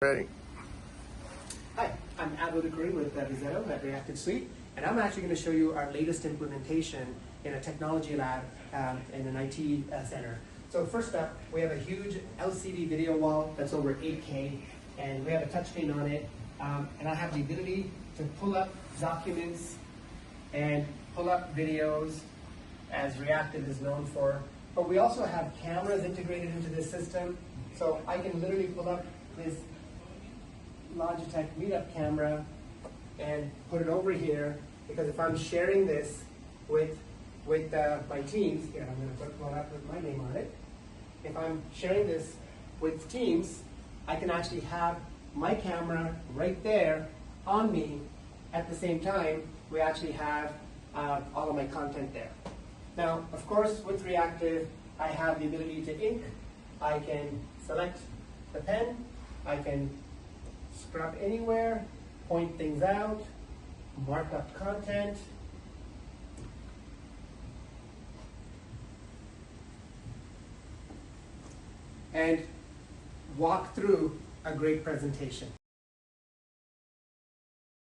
Ready. Hi, I'm Abdul Karim with Vizetto at Reactiv SUITE, and I'm actually going to show you our latest implementation in a technology lab in an IT center. So first up, we have a huge LCD video wall that's over 8K, and we have a touchscreen on it, and I have the ability to pull up documents and pull up videos, as Reactiv is known for. But we also have cameras integrated into this system, so I can literally pull up this Logitech meetup camera and put it over here, because if I'm sharing this with my teams, here I'm going to put one up with my name on it. If I'm sharing this with teams, I can actually have my camera right there on me. At the same time, we actually have all of my content there. Now, of course, with Reactiv, I have the ability to ink. I can select the pen. I can scrub anywhere, point things out, mark up content, and walk through a great presentation.